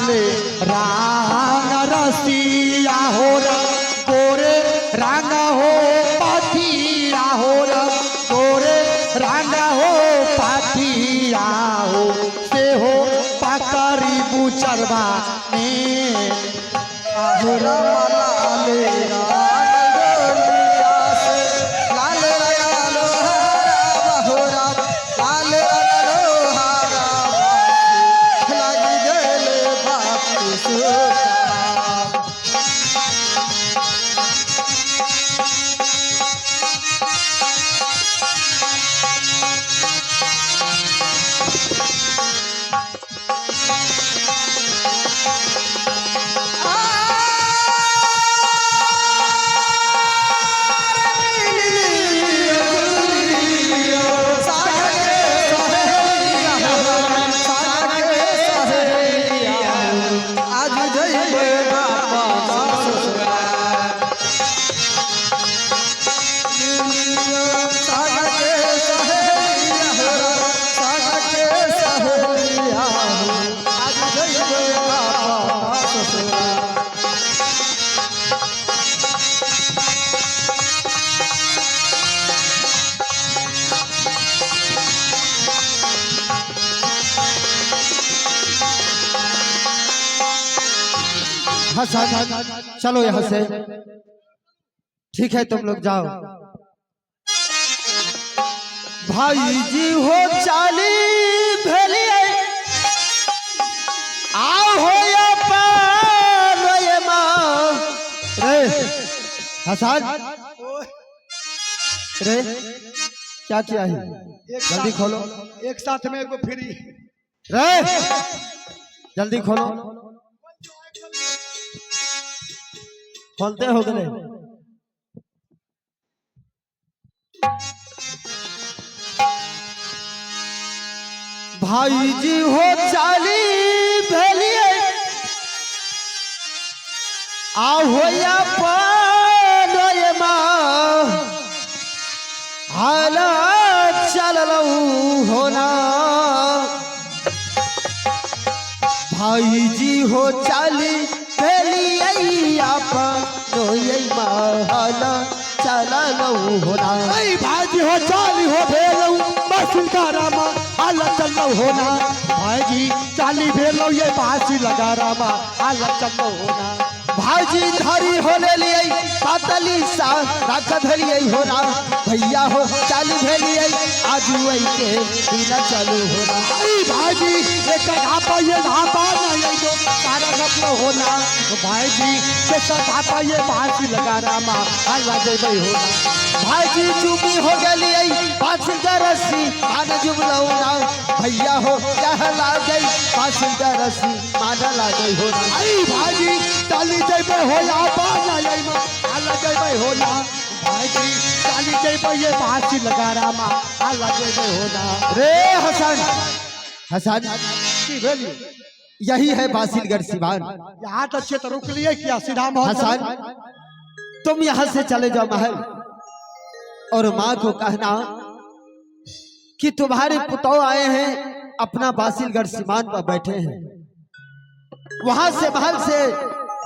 लाले रांग रसिया हो गोरे रंग हो पाथिया हो गोरे रंग हो पाथिया हो से हो पकड़ी बुचरवा में आहोरा लाले चलो यहाँ से। ठीक है तुम लोग जाओ। भाई जी हो चाली भेलिए आओ हो या पालो ये माँ रे हसन रे क्या किया है? जल्दी खोलो। एक साथ में एगो फ्री रे जल्दी खोलो। खोलते हो गए। भाई जी हो चाली भेलिए आओ हो या पालो ये माँ हाला चल होना। भाई जी हो चाली भेलिए आप हाला चला होना। भाई हो चाली हो भेलऊ बासिल का रामा हाला चल होना। भाई जी चाली भेलो ये बासी लगा रामा हाला चल होना। भाजी धरी होने लिए पातली सा रख धरिए होना। भैया हो चाली भेलिए आजू के बिना चालू होना। भाजी एक धापा ये धापा नहीं तो सारा सपना होना। भाईजी के धापा ये बासी लगा रामा अल्लाह दे भाई होना। भाईजी चुपी हो गई पाँच रस्सी मान जुबलौना। भैया हो क्या ला गई पाँच रस्सी मान ला गई होना। भाजी चाली जेबे होला बाना ये मां अल्लाह जेबे होला। भाईजी चाली जेबे ये बासी लगा रामा अल्लाह जेबे होला। रे हसन हसन की भेली यही है बासिलगढ़ सिवान। यहाँ तक से तो रुक लिए क्या सीधा हसन तुम यहाँ से चले जाओ महल और माँ को कहना कि तुम्हारे पुतौ आए हैं अपना बासिलगढ़ सिवान पर बैठे हैं। वहां से महल से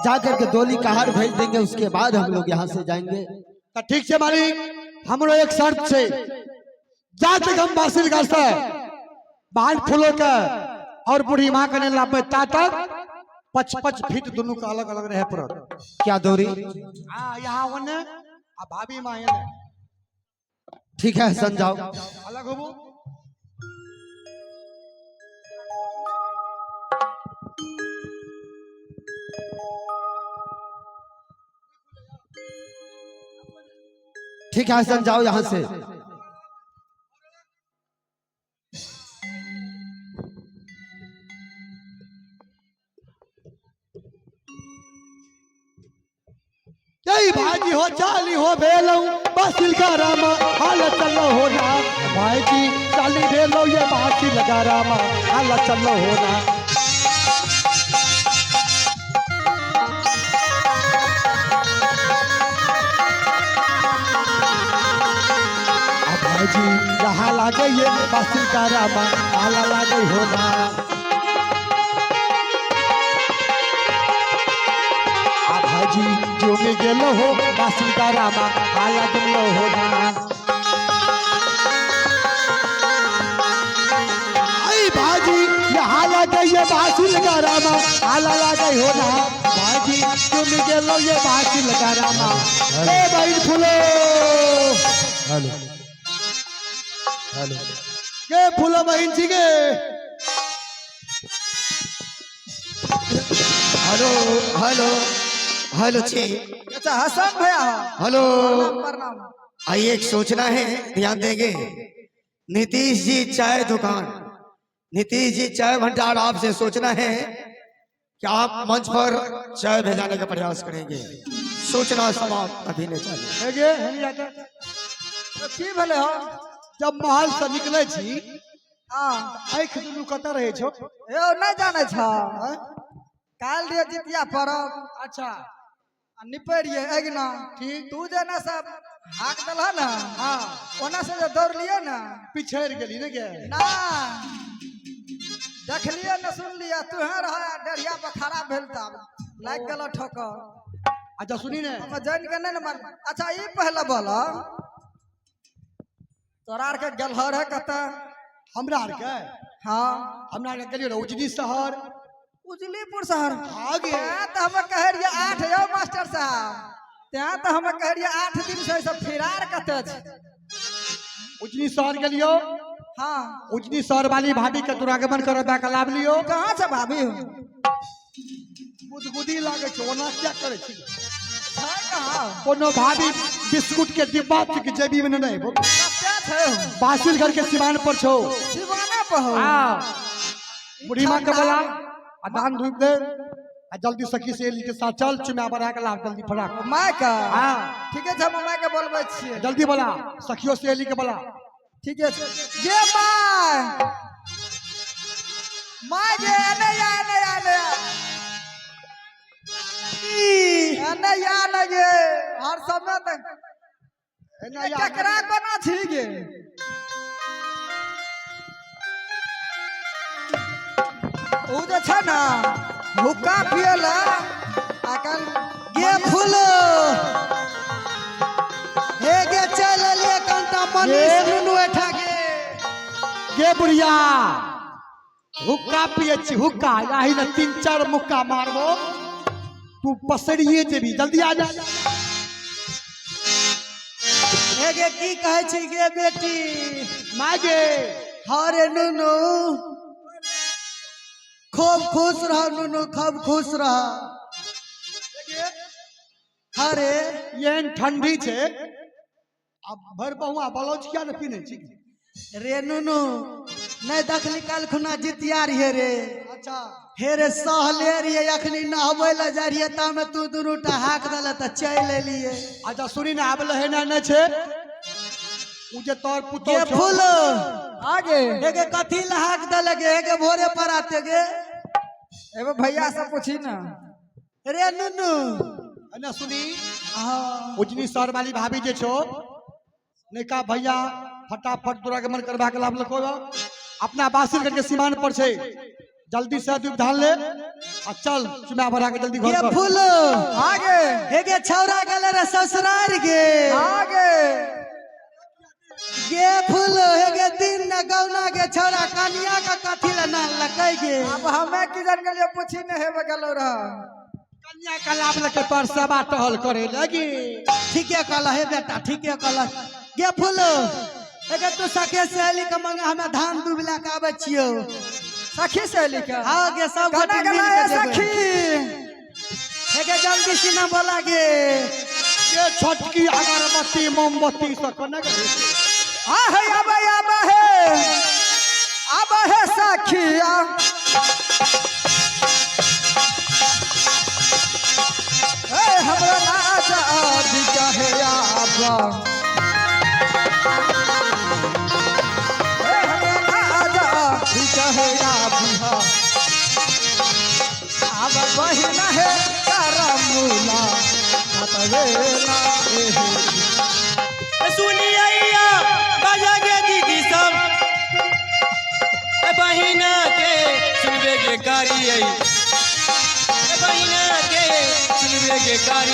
जाकर के डोली का हार भेज देंगे उसके बाद हम लोग यहाँ से जाएंगे। तो ठीक से मालिक हम लोग एक शर्त से जहाँ तक हम बासिलगढ़ से बाल फूलों का और बूढ़ी माँ का लाभ तक 55 फीट दोनों का अलग अलग रहे पर क्या दूरी। यहाँ भाभी माँ ठीक है समझाओ अलग हो। ठीक है हसन जाओ यहां से। यही भाजी हो चाली हो भेलऊ बासिल का रामा हाल चलो होना। भाईजी चाली भेलो ये बासी लगा रामा हाल चलो होना। भाईजी यहाँ लागे ये बासी का रामा हाला लागे होना। भाजी जो में गेलो हो बासी का रामा आला जमलो हो ना आई भाजी ये हाला गई ये बासी लगा रामा आला लगा हो ना भाजी जो में गेलो ये बासी लगा रामा ए भाई फूलो हेलो हेलो के फूलो बहन जी के हेलो हेलो हेलो छी अच्छा हसन भैया हेलो प्रणाम। आइए एक सोचना है, ध्यान देंगे। नीतीश जी चाय दुकान, नीतीश जी चाय भंडार, आपसे सोचना है कि आप मंच पर चाय भेजाने का प्रयास करेंगे। सोचना समाप्त अभी नहीं चाहिए। हेगे हम जाके की भले हो जब महल से निकले छी हां आँख दुनू कतऽ रहे छो ए नहीं जाने छ काल रे जितिया परब अच्छा निपरिए अगना ठीक तू जेना सब हाक दलह ना हाँ ओना से जो दौड़ लियो ना पिछड़ गेली ने गे ना देख लियो न सुन लियो तू रह डरिया पर खड़ा भेल तब लाग गेल ठोकर। अच्छा सुनी ने हम जान के नहीं न अच्छा ई पहले बोल तोरा आर के गलहर है कत हमरा आर के हां हमरा आर के गेलियो रे उजनी शहर उजलीपुर शहर आगे तो हम कह रहिए 8 यो मास्टर साहब त्या तो हम कह रहिए 8 दिन से सब फिरार कते छ उजनी शहर गेलियो हां उजनी शहर वाली भाभी के दुरागमन करबा के लाभ लियो कहां से भाभी हो गुदगुदी लागे छो ओना क्या करे छी है कहां कोनो भाभी बिस्कुट के डिब्बा के जेबी में नहीं हो क्या थे बासिल घर के सिवान पर छो दीवाना पर हो हां बुढ़ी मां के बोला आ दान धूप दे आ जल्दी सखी सहेली के साथ चल चुना बना के लाभ जल्दी फटाक माय का हां ठीक है हम माय के बोलबै छियै जल्दी बोला सखियो सहेली के बोला ठीक है जे माय माय जे ने या ने या ने गे हर समय तक टकरा कोना छी गे ओ जे छ ना हुक्का पियला आकल गे फूलो हे गे चल ले कंटा मनीष नुनु एठा गे बुढ़िया हुक्का पिए छी हुक्का यही न 3-4 मुक्का मारबो तू पसड़िए जेबी जल्दी आ जा हे गे की कहै छी गे बेटी माँ गे हरे नुनु खूब खुश रह नुनु खूब खुश रह हरे ये ठंडी छे अब भर बहुआ बलौज क्या न पीने छी रे नुनु नहीं दखली कल खुना जितिया रहिए रे अच्छा हे रे सहले रहिए अखनी नहबै ल जा रहिए ता में तू दुनू टा हाक दले त चल एलिए अच्छा सुनी ना आब लहे ना न छे उ जे तोर पुतो के फूल आगे हे गे कथी ल हाक दले गे हे गे भोरे पर आते गे एगो भैया से पूछी ना रे नुनु ना सुनी हां उजनी सर वाली भाभी जे छो नैका भैया फटाफट दुरागमन करबा के लाभ लको अपना बासिल करके सीमान पर छे जल्दी से दूध धान ले आ चल चुना भरा के जल्दी घर के पर फूल आगे हे गे छौरा गेले रे ससुरार गे आगे गे फूल हे गे दिन न गौना के छौरा कनिया का कथी ल ना लकै गे अब हमें की जान गेलियो पूछी न हेबे गेलो रह कन्या का लाभ लेके तोर सेवा टहल करे लगी ठीके कहला हे बेटा ठीके कहला गे फूल अगर तू सखे सहेली के मंगा हमें धान दुबला के आवे छियो सखी सहेली के हां गे सब गोटे मिल के सखी हे गे जल्दी सीना बोला गे ये छोटकी अगरबत्ती मोमबत्ती से कने गे आ है अब है सखिया ए हमरा राजा आदि कहे आबा अब बहिना है करमुला मतवेला सुनिया बजा गे दीदी सब बहिना के सुनबे के करिए बहिना के सुनबे के कारी